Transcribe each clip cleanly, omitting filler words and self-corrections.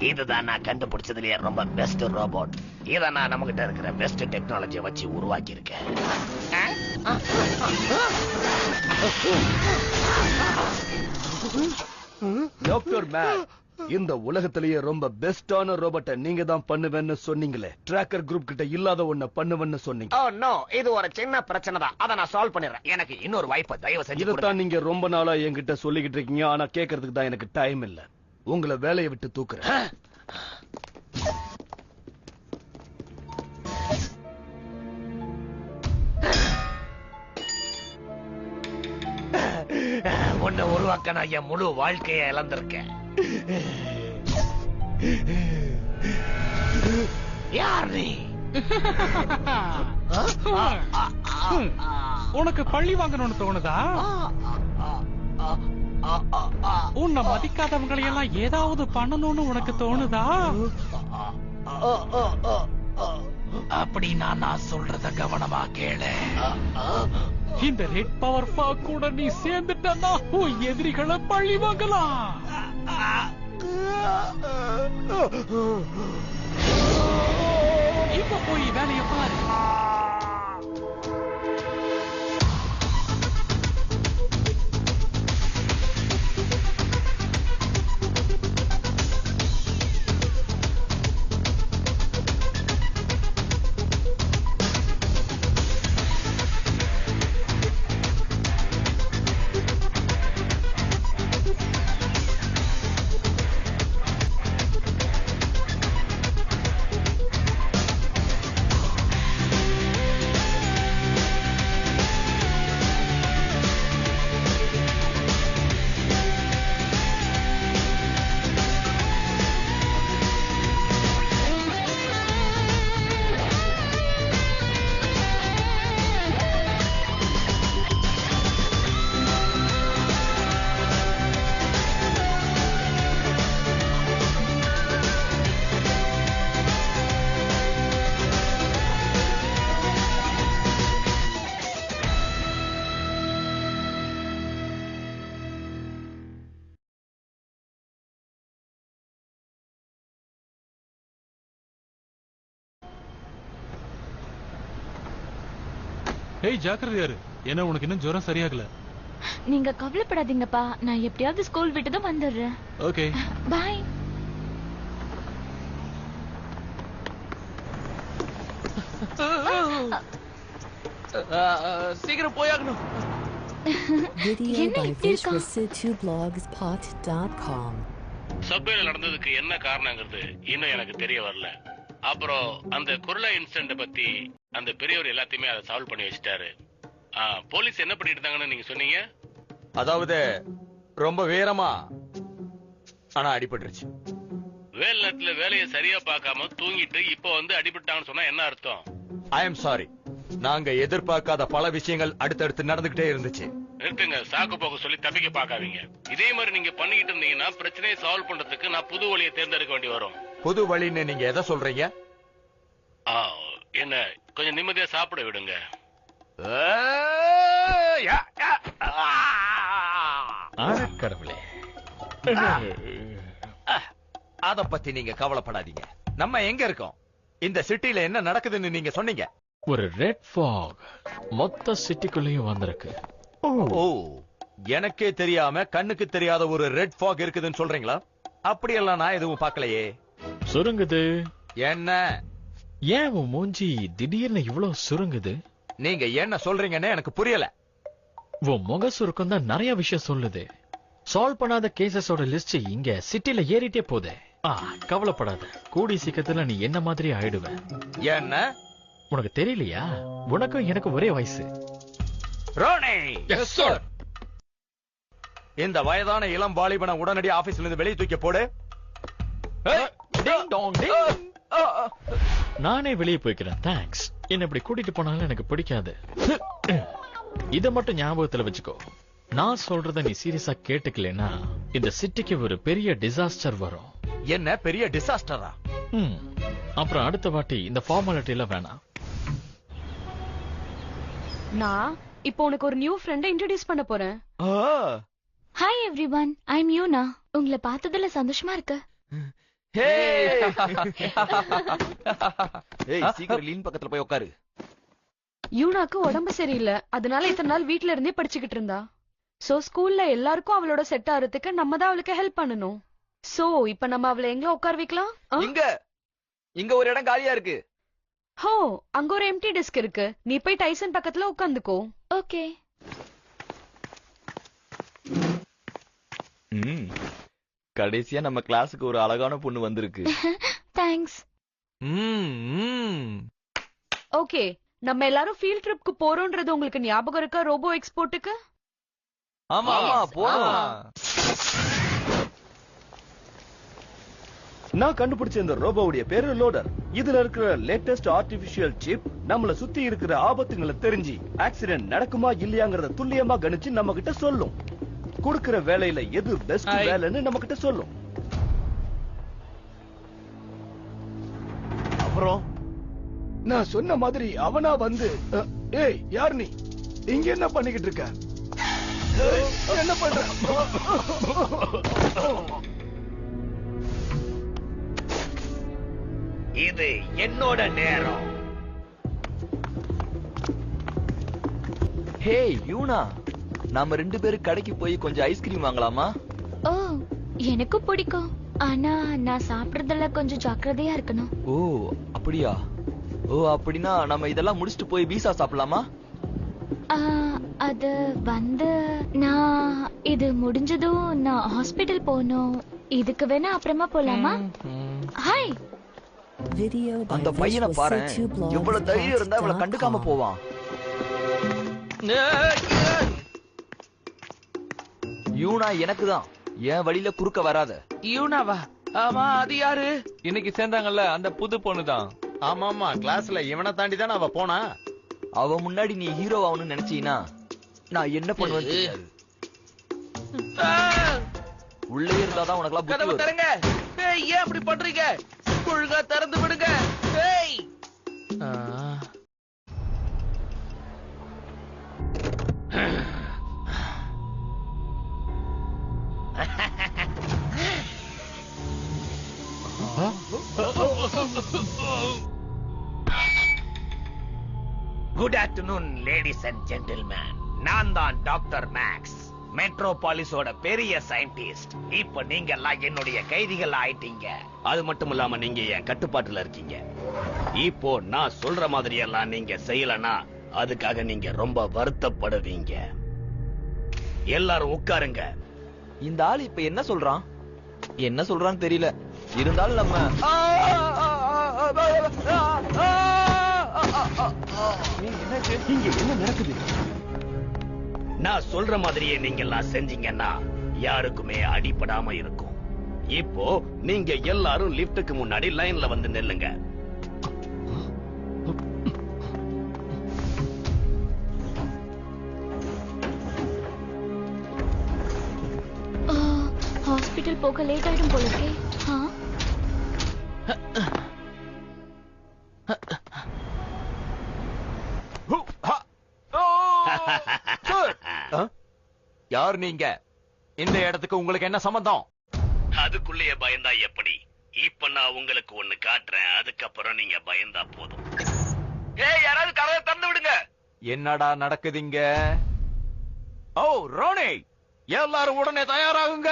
இதுதான் நான் கண்டுபிடிச்சதுலயே ரொம்ப பெஸ்ட் ரோபோட். இத நான் நம்ம கிட்ட இருக்கிற பெஸ்ட் டெக்னாலஜியை வச்சு உருவாக்கி இருக்கேன். டாக்டர் மேன், இந்த உலகத்திலேயே ரொம்ப பெஸ்டான ரோபோட்டை நீங்க தான் பண்ணுவேன்னு சொன்னீங்களே. டிராக்கர் குரூப் கிட்ட இல்லாத ஒண்ண பண்ணுவேன்னு சொன்னீங்க. ஓ நோ, இது ஒரு சின்ன பிரச்சனை தான். அத நான் சால்வ் பண்ணிடுறேன். எனக்கு இன்னொரு வாய்ப்பை தயவு செஞ்சு கொடுங்க. இதைத்தான் நீங்க ரொம்ப நாளா என்கிட்ட சொல்லிக்கிட்டு இருக்கீங்க. ஆனா கேட்கறதுக்கு தான் எனக்கு டைம் இல்ல. உங்களை வேலையை விட்டு தூக்குறேன். உன்னை உருவாக்க நான் என் முழு வாழ்க்கையை இழந்திருக்கேன். யார் நீ? உனக்கு பள்ளி வாங்கணும்னு தோணுதா? உன்னை மதிக்காதவங்களை எல்லாம் ஏதாவது பண்ணணும்னு உனக்கு தோணுதா? அப்படின்னா நான் சொல்றத கவனமா கேளு. இந்த ரெட் பவர் ஃபாக் கூட நீ சேர்ந்துட்டா உன் எதிரிகளை பழி வாங்கலாம். இப்ப போய் வேலையை பாரு. ஏய் ஜாக்கிரதையாரு, என்ன உனக்கு இன்னும் ஜுரம் சரியாகல? நீங்க கவலைப்படாதீங்கப்பா, நான் எப்படியாவது ஸ்கூல் விட்டு தான் வந்துடுறேன். Okay bye. சீக்கிரம் போயாகணும். Video by vishwasidtublogspot.com. சப்வேல நடந்ததுக்கு என்ன காரணங்கிறது இன்னும் எனக்கு தெரிய வரல. அப்புறம் அந்த குருளா இன்சிடென்ட் பத்தி அந்த பெரியவர் எல்லாத்தையுமே அதை சால்வ் பண்ணி வச்சிட்டாரு. போலீஸ் என்ன பண்ணிட்டு இருந்தாங்கன்னு நீங்க சொன்னீங்க? அதாவது ரொம்ப வீரமா ஆனா அடிபட்டுருச்சு. வேலை நேரத்துல வேலையை சரியா பார்க்காம தூங்கிட்டு இப்போ வந்து அடிபட்டாங்கன்னு சொன்னா என்ன அர்த்தம்? I am sorry. நாங்க எதிர்பார்க்காத பல விஷயங்கள் அடுத்தடுத்து நடந்துகிட்டே இருந்துச்சு. நிறுத்துங்க, சாக்கு போக்க சொல்லி தப்பிக்க பார்க்காதீங்க. இதே மாதிரி நீங்க பண்ணிக்கிட்டு இருந்தீங்கன்னா பிரச்சனையை சால்வ் பண்றதுக்கு நான் புது வழியை தேர்ந்தெடுக்க வேண்டி வரும். புது வழின்னு நீங்க எதை சொல்றீங்க? என்ன கொஞ்சம் நிம்மதியா சாப்பிட விடுங்க. கடவுளே, அத பத்தி நீங்க கவலைப்படாதீங்க. நம்ம எங்க இருக்கோம்? இந்த சிட்டில என்ன நடக்குதுன்னு நீங்க சொன்னீங்க. ஒரு ரெட் ஃபாக் மொத்த சிட்டிக்குள்ளேயும் வந்திருக்கு. ஓ, எனக்கே தெரியாம கண்ணுக்கு தெரியாத ஒரு ரெட் ஃபாக் இருக்குதுன்னு சொல்றீங்களா? அப்படியெல்லாம் நான் எதுவும் பார்க்கலையே. சுருங்குது. என்ன? ஏன் உன் மூஞ்சி திடீர்னு இவ்வளவு சுருங்குது? நீங்க என்ன சொல்றீங்கன்னு எனக்கு புரியல. உன் முக சுருக்கம் தான் நிறைய விஷயம் சொல்லுது. சால்வ் பண்ணாத கேசஸோட லிஸ்ட் இங்க சிட்டில ஏறிட்டே போதே. கவலைப்படாத, கூடி சீக்கிரத்துல நீ என்ன மாதிரி ஆயிடுவ. என்ன உனக்கு தெரியலையா? உனக்கும் எனக்கு ஒரே வயசு. Ronnie, yes sir. இந்த வயதான இளம் வாலிபனை உடனடி ஆபீஸ்ல இருந்து வெளியே தூக்கி போடு. நானே வெளியே போய்க்கிறேன். தேங்க்ஸ். என்ன இப்படி கூட்டிட்டு போனாலும் எனக்கு பிடிக்காது. இத மட்டும் ஞாபகத்துல வச்சுக்கோ. நான் சொல்றத நீ சீரியஸா கேட்டுக்கலனா இந்த சிட்டிக்கு ஒரு பெரிய டிசாஸ்டர் வரும். என்ன பெரிய டிசாஸ்டரா? அப்புறம் அடுத்த வாட்டி இந்த ஃபார்மாலிட்டி எல்லாம் வேணாம். நான் இப்போ உனக்கு ஒரு நியூ ஃப்ரெண்ட இன்ட்ரோடியூஸ் பண்ண போறேன். Hi everyone, I'm Yuna. உங்களை பார்த்ததுல சந்தோஷமா இருக்கு. ஏய் சீக்கிரம் லீன் பக்கத்துல போய் உட்காரு. யூனாக்கு உடம்பு சரியில்லை, அதனால இத்தனை நாள் வீட்ல இருந்தே படிச்சுக்கிட்டு இருந்தா. சோ ஸ்கூல்ல எல்லாருக்கும் அவளோட செட் ஆறதுக்கு நம்ம தான் அவளுக்கு ஹெல்ப் பண்ணணும். சோ இப்ப நம்ம அவளை எங்க உட்கார வைக்கலாம்? இங்க ஒரு இடம் காலியா இருக்கு. ஹோ, அங்க ஒரு எம்டி டெஸ்க் இருக்கு. நீ போய் டைசன் பக்கத்துல உட்கார்ந்துக்கோ. ஓகே. கடைசியா நம்ம கிளாஸுக்கு ஒரு அழகான பொண்ணு வந்திருக்கு. தேங்க்ஸ். ஓகே, நம்ம எல்லாரும் ஃபீல்ட் ட்ரிப்க்கு போறோம்ன்றது உங்களுக்கு ஞாபகம் இருக்கா? ரோபோ எக்ஸ்போர்ட்டுக்கு. ஆமா போறோம். நான் கண்டுபிடிச்ச இந்த ரோபோவுடைய பேரு லோடர். இதுல இருக்கிற லேட்டஸ்ட் ஆர்டிபிஷியல் சிப் நம்மள சுத்தி இருக்கிற ஆபத்துங்களை தெரிஞ்சு ஆக்சிடென்ட் நடக்குமா இல்லையாங்கறத துல்லியமா கணிச்சு நம்ம கிட்ட சொல்லும். கொடுக்கிற வேலையில எது பெஸ்ட் வேலைன்னு நம்ம கிட்ட சொல்லும். அப்புறம் நான் சொன்ன மாதிரி அவனா வந்து ஏய் யார் நீ இங்க என்ன பண்ணிக்கிட்டு இருக்க? என்ன பண்ற? இது என்னோட நேரம். ஹே யூனா, நாம 2 பேரும் கடைக்கு போய் கொஞ்சம் ஐஸ்கிரீம் வாங்கலாமா? ஓ, எனக்கும் பிடிக்கும். ஆனா நான் சாப்பிடுறதுல கொஞ்சம் ஜாக்கிரதையா இருக்கணும். ஓ அப்படியா? ஓ அப்படின்னா நம்ம இதெல்லாம் முடிச்சிட்டு போய் பீஸா சாப்பிடலாமா? அது வந்து நான் இது முடிஞ்சதும் நான் ஹாஸ்பிடல் போகணும். இதுக்கு வேணா அப்புறமா போலாமா? ஹாய். Video by அந்த பையனை Visual பாரு, Situ blog எவ்வளவு தைரியம் இருந்தா அவளை கண்டுக்காம podcast.com. போவான். யூனா எனக்கு தான், என் வழியில குறுக்க வராத. யூனாவா? ஆமா, அது யாரு? இன்னைக்கு சேர்ந்தாங்கல்ல அந்த புது பொண்ணு தான். ஆமா கிளாஸ்ல இவனை தாண்டி தானே அவ போனா. அவ முன்னாடி நீ ஹீரோ ஆகணும்னு நினைச்சீனா நான் என்ன பண்ணுவேன்னு தெரியாது. உள்ளே இருந்தாதான் உனக்கெல்லாம் புத்தி கதவை வரும். தரங்க. ஏய், ஏன் அப்படி பண்றீங்க? ஒழுங்கா திறந்து விடுங்க. ஏய். Good afternoon ladies and gentlemen. நான் தான் டாக்டர் மேக்ஸ், மெட்ரோபாலிஸோட பெரிய சயின்டிஸ்ட். இப்ப நீங்க எல்லாம் என்னுடைய கைதிகள் ஆயிட்டீங்க. அது மட்டும் இல்லாம நீங்க என் கட்டுப்பாட்டுல இருக்கீங்க. இப்போ நான் சொல்ற மாதிரி எல்லாம் நீங்க செய்யலனா அதுக்காக நீங்க ரொம்ப வருத்தப்படுவீங்க. எல்லாரும் உட்காருங்க. இந்த ஆள் இப்ப என்ன சொல்றான்? என்ன சொல்றான்னு தெரியல. இருந்தாலும் நம்ம இங்க என்ன நடக்குது? நான் சொல்ற மாதிரியே நீங்க எல்லாம் செஞ்சீங்கன்னா யாருக்குமே அடிபடாம இருக்கும். இப்போ நீங்க எல்லாரும் லிப்டுக்கு முன்னாடி லைன்ல வந்து நில்லுங்க. ஹாஸ்பிடல் போக லேட் ஆயிடும் போல இருக்கே. யார் நீங்க? இந்த இடத்துக்கு உங்களுக்கு என்ன சம்பந்தம்? அதுக்குள்ளேயே பயந்தா எப்படி? இப்ப நான் உங்களுக்கு ஒண்ணு காட்டுறேன், அதுக்கப்புறம் நீங்க பயந்தா போதும். ஏய், யாராவது கதவை திறந்து விடுங்க. என்னடா நடக்குதுங்க? ஓ ரோனி, எல்லாரும் உடனே தயாராகுங்க.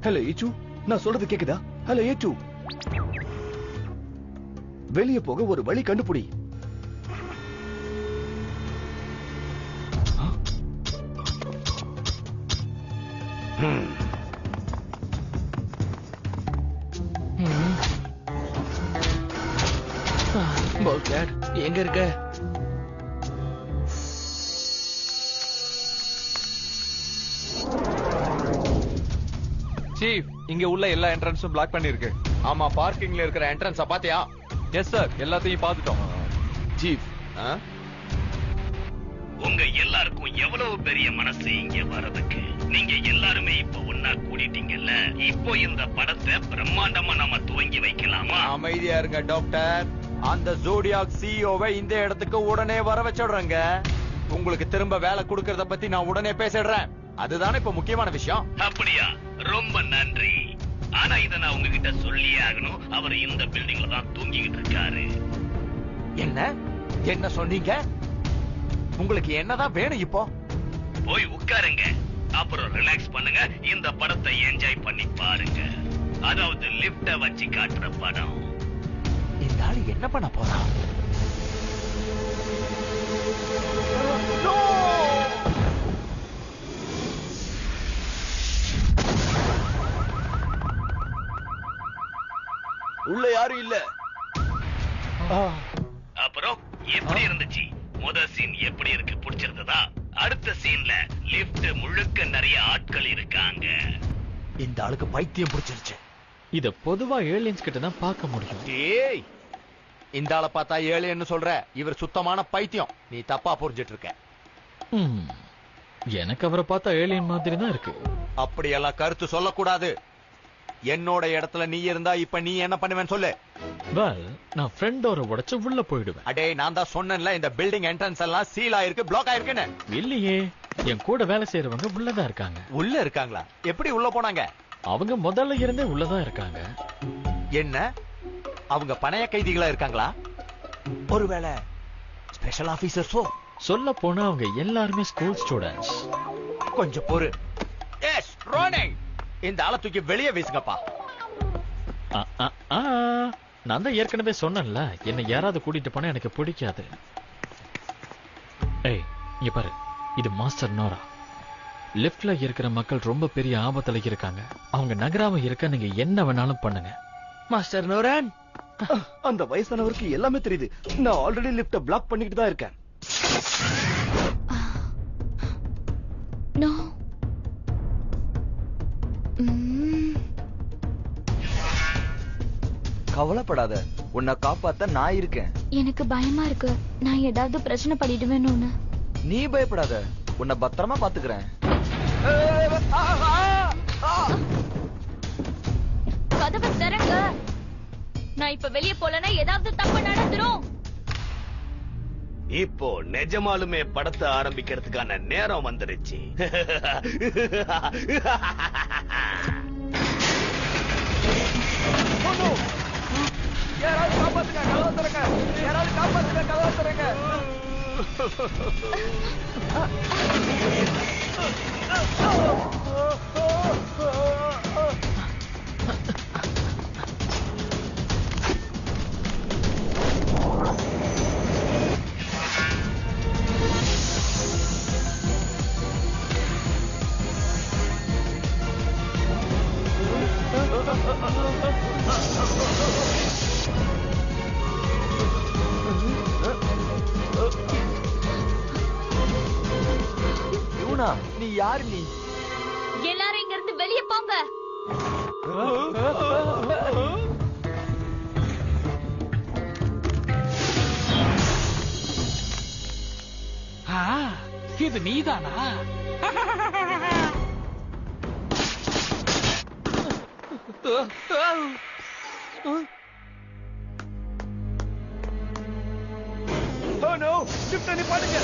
ஹலோ ஏச்சு, நான் சொல்றது கேக்குதா? ஹலோ ஏச்சு, வெளிய போக ஒரு வழி கண்டுபிடி. பால்கேட், எங்க இருக்க? சீஃப், இங்க உள்ள எல்லா என்ட்ரன்ஸும் பிளாக் பண்ணிருக்கு. ஆமா, பார்க்கிங்ல இருக்கிற என்ட்ரன்ஸ பாத்தியா? எஸ் சார், எல்லாத்தையும் பார்த்துட்டோம். சீஃப், உங்க எல்லாருக்கும் எவ்வளவு பெரிய மனசு இங்க வர்றதுக்கு. நீங்க எல்லாருமே இப்ப ஒன்னா கூடிட்டீங்கல்ல, இப்போ இந்த படத்தை பிரம்மாண்டமா நாம துவங்கி வைக்கலாமா? அமைதியா இருங்க டாக்டர். அந்த ஜோடியாக் சிஇஓவை இந்த இடத்துக்கு உடனே வர வச்சிடுறேங்க. உங்களுக்கு திரும்ப வேலை கொடுக்கறத பத்தி நான் உடனே பேசிடுறேன். அதுதானே இப்ப முக்கியமான விஷயம். அப்படியா? ரொம்ப நன்றி. ஆனா இத நான் உங்ககிட்ட சொல்லியே ஆகணும். அவர் இந்த பில்டிங்ல தான் தூங்கிக்கிட்டு இருக்காரு. என்ன சொன்னீங்க? உங்களுக்கு என்னதான் வேணும் இப்போ? போய் உட்காருங்க, அப்புறம் ரிலாக்ஸ் பண்ணுங்க. இந்த படத்தை என்ஜாய் பண்ணி பாருங்க. அதாவது லிப்ட வச்சு காட்டுற படம். இந்த ஆளு என்ன பண்ண போறான்? உள்ள யாரும் இல்ல. அப்புறம் எப்படி இருந்துச்சு? முதல் சீன் எப்படி இருக்கு? பிடிச்சிருந்ததா? அடுத்த சீன்ல லிப்ட் முழுக்க நிறைய ஆட்கள் இருக்காங்க. இந்த ஆளுக்கு பைத்தியம் பிடிச்சிருச்சு. இத பொதுவா ஏலியன்ஸ் கிட்ட தான் பார்க்க முடியும். ஏய், இந்த ஆளை பார்த்தா ஏலியன்னு சொல்ற, இவர் சுத்தமான பைத்தியம். நீ தப்பா புரிஞ்சிட்டு இருக்க. எனக்கு அவரை பார்த்தா ஏலியன் மாதிரி தான் இருக்கு. அப்படியெல்லாம் கருத்து சொல்லக்கூடாது. என்னோட இடத்துல நீ இருந்தா இப்ப நீ என்ன பண்ணுவேன்னு சொல்லு. வெல், நான் ஃப்ரண்ட் டோரை உடைச்சு உள்ள போயிடுவேன். அடே, நான் தான் சொன்னேன்ல, இந்த பில்டிங் என்ட்ரன்ஸ் எல்லாம் சீல் ஆயிருக்கு, பிளாக் ஆயிருக்குன்னு. இல்லையே, என் கூட வேலை செய்யறவங்க உள்ளதான் இருக்காங்க. உள்ள இருக்காங்களா? எப்படி உள்ள போனாங்க? அவங்க முதல்ல இருந்தே உள்ளதான் இருக்காங்க. என்ன, அவங்க பணைய கைதிகளா இருக்காங்களா? ஒருவேளை ஸ்பெஷல் ஆபீசர்ஸோ? சொல்ல போனா அவங்க எல்லாருமே ஸ்கூல் ஸ்டூடெண்ட்ஸ். கொஞ்சம் பொறு. எஸ், ரோனே, இந்த ஆளை தூக்கி வெளியே வீசுங்கப்பா. நான் தான் ஏற்கனவே சொன்னேன்ல, என்னை யாராவது கூட்டிட்டு போனா எனக்கு பிடிக்காது. ஏய், இங்க பாரு, இது மாஸ்டர் நோரா. லிப்ட்ல இருக்கிற மக்கள் ரொம்ப பெரிய ஆபத்துல இருக்காங்க. அவங்க நகராம இருக்க நீங்க என்ன வேணாலும் பண்ணுங்க. மாஸ்டர் நோரான், அந்த வயசானவருக்கு எல்லாமே தெரியுது. நான் ஆல்ரெடி லிப்ட பிளாக் பண்ணிட்டு தான் இருக்கேன். நோ. கவலைப்படாத, உன்னை காப்பாத்த நான் இருக்கேன். எனக்கு பயமா இருக்கு. நான் ஏதாவது பிரச்சனை பண்ணிடுவேன்னு. நீ பயப்படாத, உன்னை பத்திரமா பாத்துக்கிறேன். கதவை திறங்க. நான் இப்ப வெளியே போலனா ஏதாவது தப்பு நடந்துரும். இப்போ நிஜமாலுமே படத்தை ஆரம்பிக்கிறதுக்கான நேரம் வந்துருச்சு. யாராவது காப்பாத்துங்க, கதவை திறங்க. யாராவது காப்பாத்துங்க, கதவை திறங்க. நீ யாரு? நீ எல்லாரும் இங்க இருந்து வெளியே போங்க. இது நீதானா? Oh no! லிப்ட நிப்பாட்டுங்க.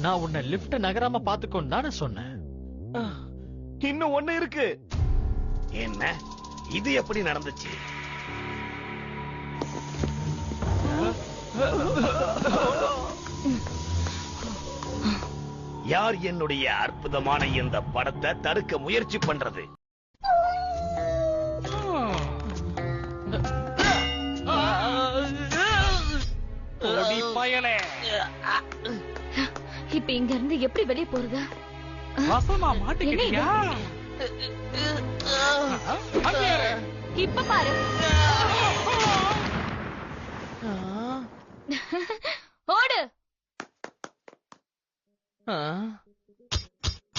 நான் உன்னை லிப்ட் நகராம பாத்துக்கோன்னு தானே சொன்னேன். இன்னும் ஒண்ணு இருக்கு. என்ன, இது எப்படி நடந்துச்சு? யார் என்னுடைய அற்புதமான இந்த படத்தை தடுக்க முயற்சி பண்றது? இப்ப இங்க இருந்து எப்படி வெளியே போறது? வசமா மாட்டிக்கிட்டியா? இப்ப பாரு. ஓடு.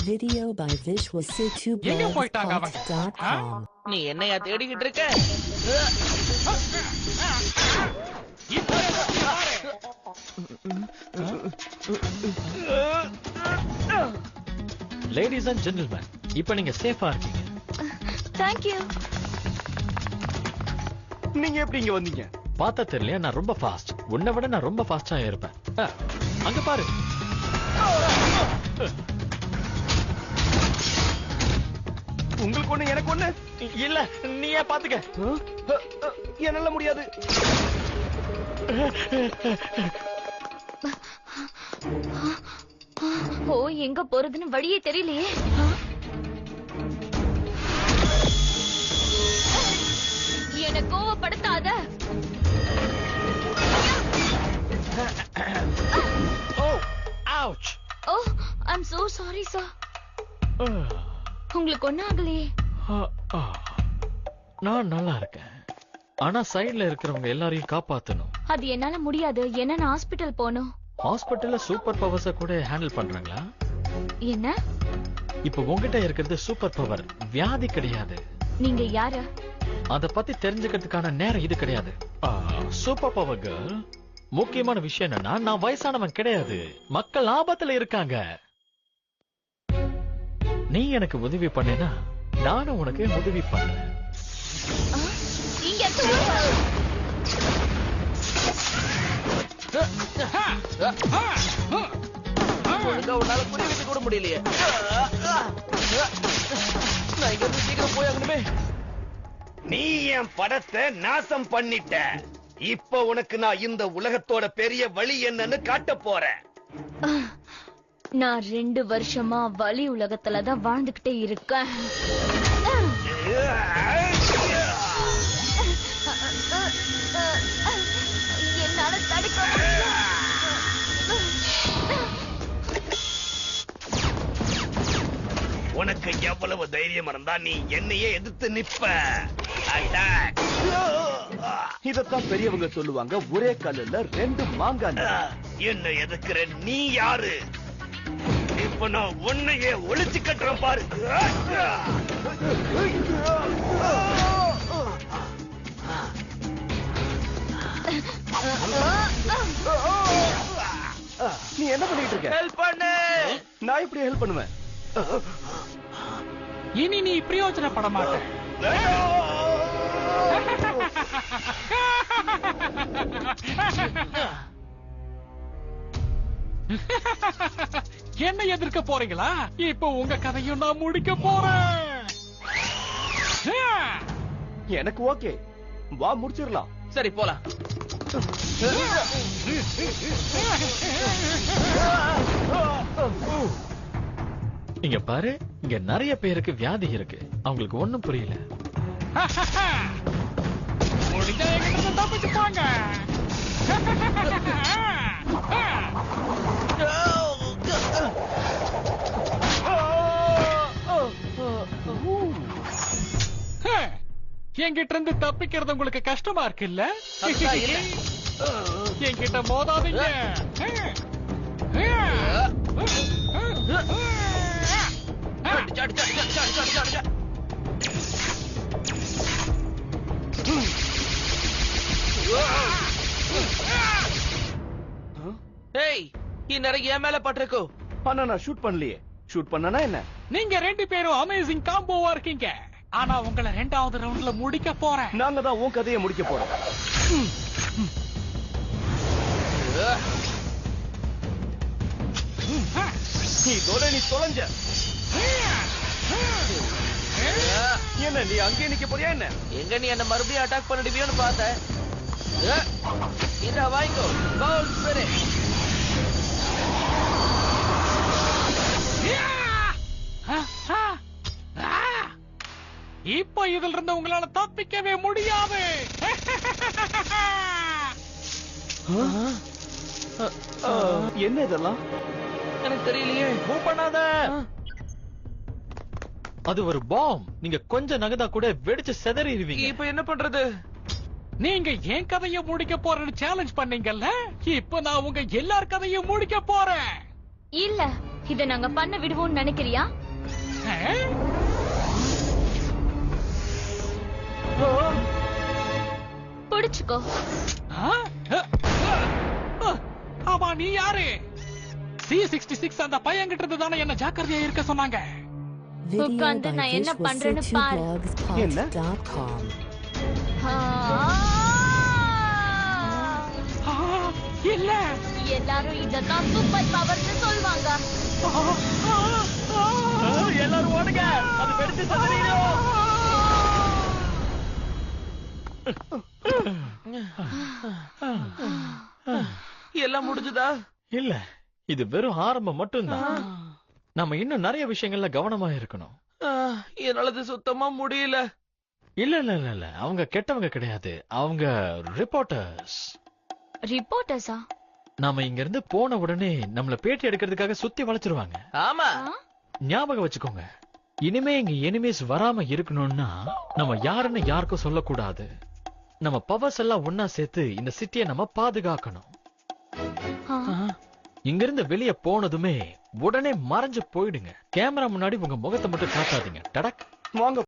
Video by visualcitublogs.com. நீ என்னையா தேடிக்கிட்டு இருக்க? லேடிஸ் அண்ட் ஜென்டில்மேன், இப்ப நீங்க சேஃபா இருக்கீங்க. தேங்க்யூ. நீங்க எப்படி இங்க வந்தீங்க? பார்த்தா தெரியலையா, நான் ரொம்ப ஃபாஸ்ட். உன்னை விட நான் ரொம்ப ஃபாஸ்டா இருப்பேன். அங்க பாரு. உங்களுக்கு ஒண்ணு எனக்கு ஒண்ணு இல்ல, நீயே பாத்துக்க. என்னால முடியாது. ஓ, எங்க போறதுன்னு வழியே தெரியலையே. என்ன கோவப்படுத்தாத. ஓ, ouch. O, I'm so sorry sir. உங்களுக்கு ஒண்ணும் ஆகலையே? நான் நல்லா இருக்கேன். ஆனா சைடுல இருக்கிறவங்க எல்லாரையும் காப்பாத்தணும். அது என்னால முடியாது. என்ன, நான் ஹாஸ்பிடல் போகணும். ஹாஸ்பிடல்ல சூப்பர் பவர்ஸ கூட ஹேண்டில் பண்றாங்களா? என்ன? இப்ப உங்ககிட்ட இருக்கிறது சூப்பர் பவர், வியாதி கிடையாது. நீங்க யாரு? அத பத்தி தெரிஞ்சுக்கிறதுக்கான நேரம் இது கிடையாது. சூப்பர் பவர் கேர்ள், முக்கியமான விஷயம் என்னன்னா, நான் வயசானவன் கிடையாது. மக்கள் ஆபத்துல இருக்காங்க. நீ எனக்கு உதவி பண்ணேனா நானும் உனக்கு உதவி பண்ணேன். உன்னால புரிய வைக்க கூட முடியலையே. நான் இங்க இருந்து சீக்கிரம் போய் ஆகணுமே. நீ என் படத்தை நாசம் பண்ணிட்ட. இப்ப உனக்கு நான் இந்த உலகத்தோட பெரிய வழி என்னன்னு காட்ட போறேன். நான் 2 வருஷமா வலி உலகத்துலதான் வாழ்ந்துகிட்டே இருக்கேன். என்னால தடுக்க முடியல. உனக்கு எவ்வளவு தைரியம் இருந்தா நீ என்னையே எதிர்த்து நிப்ப. இதத்தான் பெரியவங்க சொல்லுவாங்க, ஒரே கல்லுல 2 மாங்காய். என்ன எதுக்குற? நீ யாரு? இப்ப நான் உன்னையே ஒளிச்சு கட்டுறேன் பாரு. நீ என்ன பண்ணிட்டு இருக்க? ஹெல்ப் பண்ணு. நான் இப்படி ஹெல்ப் பண்ணுவேன். இனி நீ பிரயோஜனப்பட மாட்ட. என்ன எதிர்க்க போறீங்களா? இப்ப உங்க கதையும் நான் முடிக்க போறேன். எனக்கு ஓகே, வா முடிச்சிடலாம். சரி போலாம். இங்க பாரு, இங்க நிறைய பேருக்கு வியாதி இருக்கு. அவங்களுக்கு ஒண்ணும் புரியல. முடிஞ்சா எங்கிட்ட தப்பிச்சு போங்க. என்கிட்ட இருந்து தப்பிக்கிறது உங்களுக்கு கஷ்டமா இருக்குல்ல? என்கிட்ட மோதாதீங்க. நிறைய என் மேல பட்டிருக்கோ. ஆனா நான் ஷூட் பண்ணலையே. ஷூட் பண்ணனா என்ன? நீங்க 2 பேரும் அமேசிங் காம்போவா இருக்கீங்க. ஆனா உங்களை 2வது ரவுண்ட்ல முடிக்க போறேன். நாங்க தான் உன் கதையை முடிக்க போறோம். இதோட நீ தொலைஞ்ச. என்ன நீ அங்கே நிக்க போறியா என்ன? எங்க நீ என்ன மறுபடியும் அட்டாக் பண்ணிடுவியோன்னு பார்த்தேன். இத வாங்கிக்கோ. கோல் ஸ்பிரிட். இப்ப இதுல இருந்து உங்களால தப்பிக்கவே முடியாது. என்ன இதெல்லாம்? எனக்கு தெரியலையே. மூவ் பண்ணாத. அது ஒரு பாம். நீங்க கொஞ்சம் நகதா கூட வெடிச்சு சிதறிடுவீங்க. இப்ப என்ன பண்றது? நீங்க என் கதையை முடிக்க போறேன்னு சேலஞ்ச் பண்ணீங்கல்ல, இப்ப நான் உங்க எல்லார் கதையும் முடிக்க போறேன். இல்ல, இத நாங்க பண்ண விடுவோம்னு நினைக்கிறியா? புடிச்சுக்கோ. ஆமா, நீ யாரு? C66 அந்த பையன் கிட்ட இருந்து தானே என்ன ஜாக்கிரதையா இருக்க சொன்னாங்க. Video உட்கார்ந்து by நான் என்ன பண்றேன்னு பாரு. visual42blogspot.com. இல்ல எல்லாரும் இததான் சூப்பர் பவர்னு சொல்வாங்க. எல்லாரும் ஓடுங்க, அது வெடிச்சு சதறிடும். எல்லாம் முடிஞ்சுதா? இல்ல, இது வெறும் ஆரம்பம் மட்டும்தான். நம்ம இன்னும் நிறைய விஷயங்கள்ல கவனமா இருக்கணும். என்னால இது சுத்தமா முடியல. இல்ல இல்ல இல்ல இல்ல, அவங்க கெட்டவங்க கிடையாது, அவங்க ரிப்போர்ட்டர்ஸ். ரிப்போர்ட்டர்ஸா? நாம இங்க இருந்து போன உடனே நம்மள பேட்டி எடுக்கிறதுக்காக சுத்தி வளைச்சிருவாங்க. ஆமா, ஞாபகம் வச்சுக்கோங்க, இனிமே இங்க எனிமீஸ் வராம இருக்கணும்னா நம்ம யாருன்னு யாருக்கும் சொல்லக்கூடாது. நம்ம பவர்ஸ் எல்லாம் ஒன்னா சேர்த்து இந்த சிட்டியை நம்ம பாதுகாக்கணும். இங்க இருந்து வெளியே போனதுமே உடனே மறைஞ்சு போயிடுங்க. கேமரா முன்னாடி உங்க முகத்தை மட்டும் காட்டாதீங்க. டடக். வாங்க